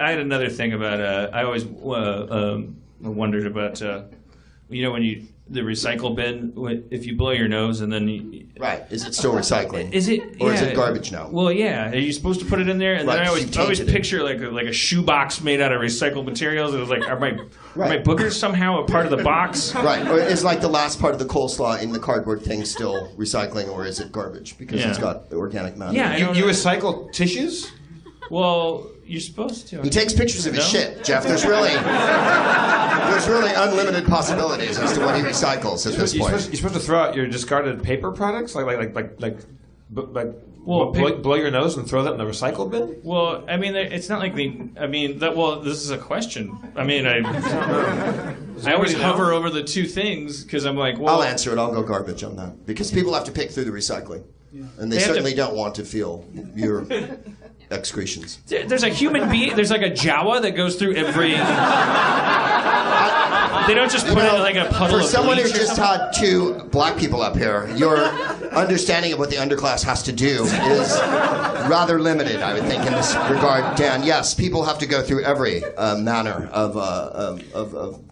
I had another thing about. I always wondered about. When the recycle bin, if you blow your nose and then right, is it still recycling? Is it, or is it garbage now? Well, yeah. Are you supposed to put it in there? And then I always picture like a shoebox made out of recycled materials. It was like, are my boogers somehow a part of the box? Right. Or is like the last part of the coleslaw in the cardboard thing still recycling, or is it garbage because it's got organic matter? Yeah. You recycle tissues? Well, you're supposed to. He takes pictures of his shit, Jeff. There's really unlimited possibilities as to what he recycles at this point. You're supposed to throw out your discarded paper products, blow your nose and throw that in the recycle bin. Well, I mean, it's not like this is a question. I mean, I always hover over the two things because I'm like, well, I'll answer it. I'll go garbage on that because people have to pick through the recycling, and they certainly don't want to feel your excretions. There's a human being. There's like a Jawa that goes through every. They don't just put it in like a puddle of bleach. For someone who just had two black people up here, your understanding of what the underclass has to do is rather limited, I would think, in this regard, Dan. Yes, people have to go through every manner of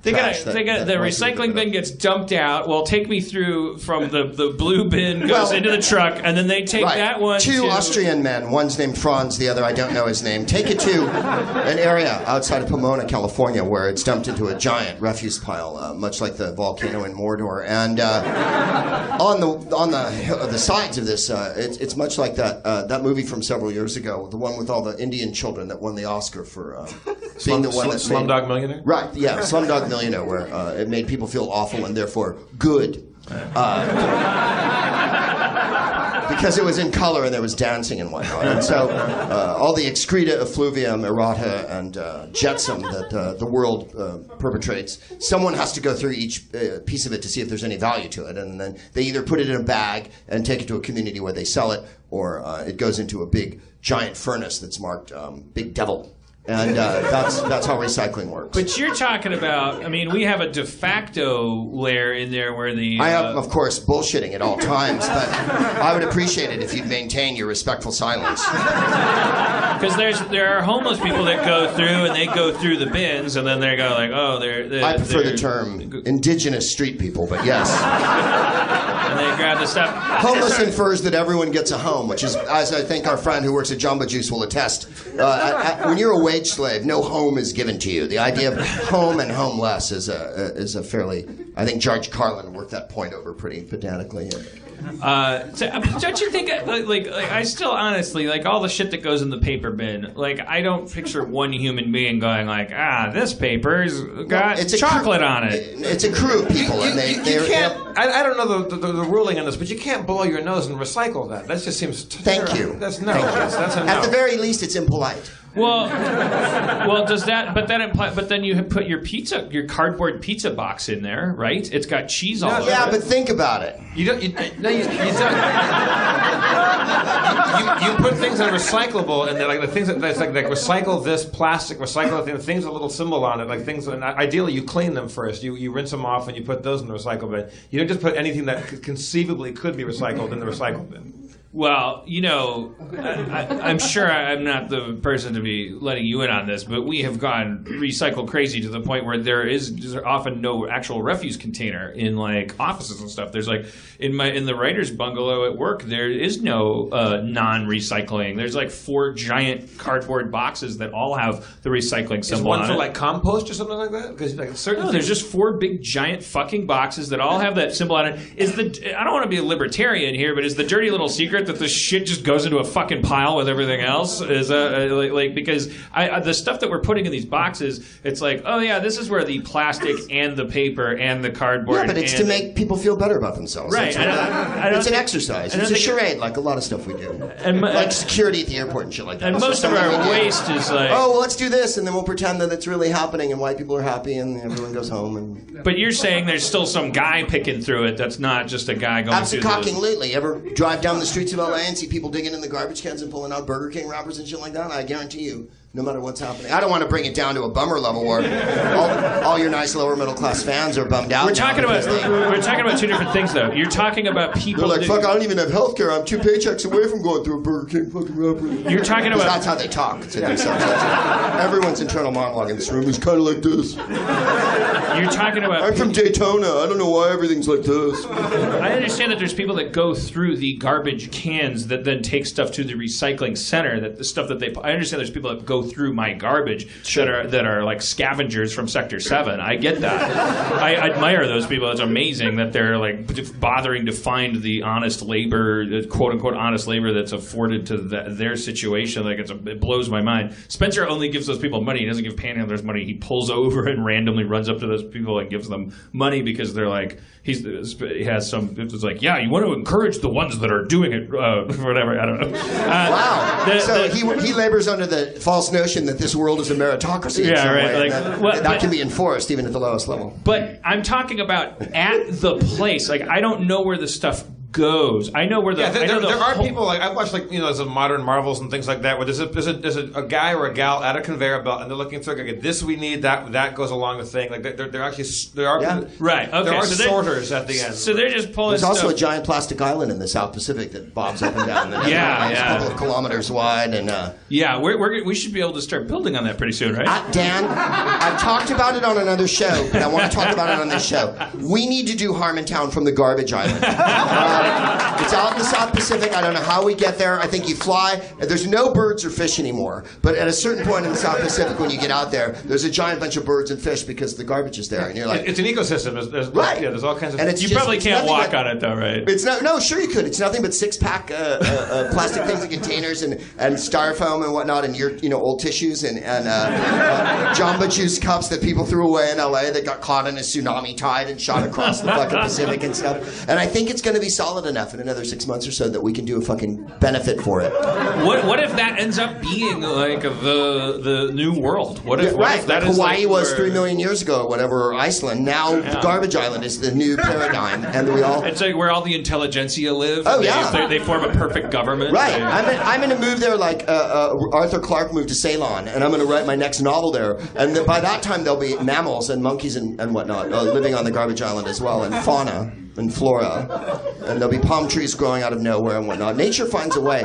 trash. The recycling bin gets dumped out. Well, take me through from the blue bin goes into the truck, and then they take that one. Two Austrian men, one's named Franz, the other I don't know his name, take it to an area outside of Pomona, California, where it's dumped into a giant refuse pile, much like the volcano in Mordor. And on the sides of this, it's much like that movie from several years ago, the one with all the Indian children that won the Oscar for being the one that Slumdog Millionaire? Right, yeah, Slumdog Millionaire, where it made people feel awful and therefore good. Because it was in color and there was dancing and whatnot. And so all the excreta, effluvium, errata, and jetsam that the world perpetrates, someone has to go through each piece of it to see if there's any value to it. And then they either put it in a bag and take it to a community where they sell it, or it goes into a big, giant furnace that's marked Big Devil. And that's how recycling works. But you're talking about, I mean, we have a de facto layer in there where the... I am, of course, bullshitting at all times, but I would appreciate it if you'd maintain your respectful silence. Because there are homeless people that go through, and they go through the bins, and then they go like, oh, they're I prefer the term indigenous street people, but yes. And they grab the stuff. Homeless infers that everyone gets a home, which is, as I think our friend who works at Jamba Juice will attest, when you're a wage slave, no home is given to you. The idea of home and homeless is a fairly, I think George Carlin worked that point over pretty pedantically. Don't you think, like I still honestly, like all the shit that goes in the paper bin, like I don't picture one human being going like, this paper's got chocolate on it. It's a crew of people. You can't, I don't know the ruling on this, but you can't blow your nose and recycle that. That just seems Thank you. That's no. That's a no. At the very least, it's impolite. Well, does that? But that imply. But then you put your cardboard pizza box in there, right? It's got cheese all over it. Yeah, but think about it. You don't. You put things that are recyclable, and they're like the things that's like recycle this plastic, recycle the things with a little symbol on it, like things. And ideally, you clean them first. You rinse them off, and you put those in the recycle bin. You don't just put anything that conceivably could be recycled in the recycle bin. Well, I'm sure I'm not the person to be letting you in on this, but we have gone recycle crazy to the point where there's often no actual refuse container in like offices and stuff. There's like in the writer's bungalow at work, there is no non-recycling. There's like 4 giant cardboard boxes that all have the recycling symbol on it. Is one for like compost or something like that? Because like there's just 4 big giant fucking boxes that all have that symbol on it. I don't want to be a libertarian here, but is the dirty little secret that the shit just goes into a fucking pile with everything else? Is because the stuff that we're putting in these boxes, it's like, oh yeah, this is where the plastic and the paper and the cardboard. Yeah, but it's to make people feel better about themselves. Right. It's an exercise. It's a charade, like a lot of stuff we do, like security at the airport and shit like that. And most of our waste is like, oh, well, let's do this, and then we'll pretend that it's really happening, and white people are happy, and everyone goes home. But you're saying there's still some guy picking through it. That's not just a guy going through. Absolutely. Ever drive down the streets of LA and see people digging in the garbage cans and pulling out Burger King wrappers and shit like that? I guarantee you, no matter what's happening. I don't want to bring it down to a bummer level where all your nice lower middle class fans are bummed out. We're talking about two different things, though. You're talking about people. They're like, fuck, I don't even have health care. I'm 2 paychecks away from going through a Burger King fucking robbery. You're talking about. That's how they talk to themselves. Everyone's internal monologue in this room is kind of like this. You're talking about. I'm from Daytona. I don't know why everything's like this. I understand that there's people that go through the garbage cans that then take stuff to the recycling center. That the stuff that I understand there's people that go through my garbage that are like scavengers from Sector 7. I get that. I admire those people. It's amazing that they're like bothering to find the honest labor, quote unquote honest labor that's afforded to their situation. Like it blows my mind. Spencer only gives those people money. He doesn't give panhandlers money. He pulls over and randomly runs up to those people and gives them money because they're like he has some. It's like, yeah, you want to encourage the ones that are doing it, whatever. I don't know. Wow. So he labors under the false notion that this world is a meritocracy. Yeah, right. Like, that can be enforced even at the lowest level. But I'm talking about at the place. Like, I don't know where the stuff goes. I know where the. Yeah, there are people like I watch some modern Marvels and things like that where there's a guy or a gal at a conveyor belt and they're looking through like this we need that goes along the thing like there are right okay there are so sorters at the end. So they're just pulling. There's stuff. also a giant plastic island in the South Pacific that bobs up and down. It's a couple of kilometers wide and. We should be able to start building on that pretty soon, right? Dan, I've talked about it on another show, but I want to talk about it on this show. We need to do Harmontown from the garbage island. It's out in the South Pacific. I don't know how we get there. I think you fly. There's no birds or fish anymore. But at a certain point in the South Pacific, when you get out there, there's a giant bunch of birds and fish because the garbage is there. And you're like, it's an ecosystem. Right. Yeah, there's all kinds of. And you probably can't walk on it though, right? It's not. No, sure you could. It's nothing but 6-pack plastic things and containers and styrofoam and whatnot, and your old tissues and Jamba Juice cups that people threw away in LA that got caught in a tsunami tide and shot across the fucking Pacific and stuff. And I think it's going to be solid enough in another 6 months or so that we can do a fucking benefit for it. What if that ends up being like the new world? What if that is Hawaii like was 3 million years ago, or whatever, or Iceland. Now the garbage island is the new paradigm, and we all. It's like where all the intelligentsia live. Oh yeah, they form a perfect government. Right. I'm going to move there like Arthur Clarke moved to Ceylon, and I'm going to write my next novel there. And by that time there'll be mammals and monkeys and whatnot living on the garbage island as well, and fauna and flora, and there'll be palm trees growing out of nowhere and whatnot. Nature finds a way.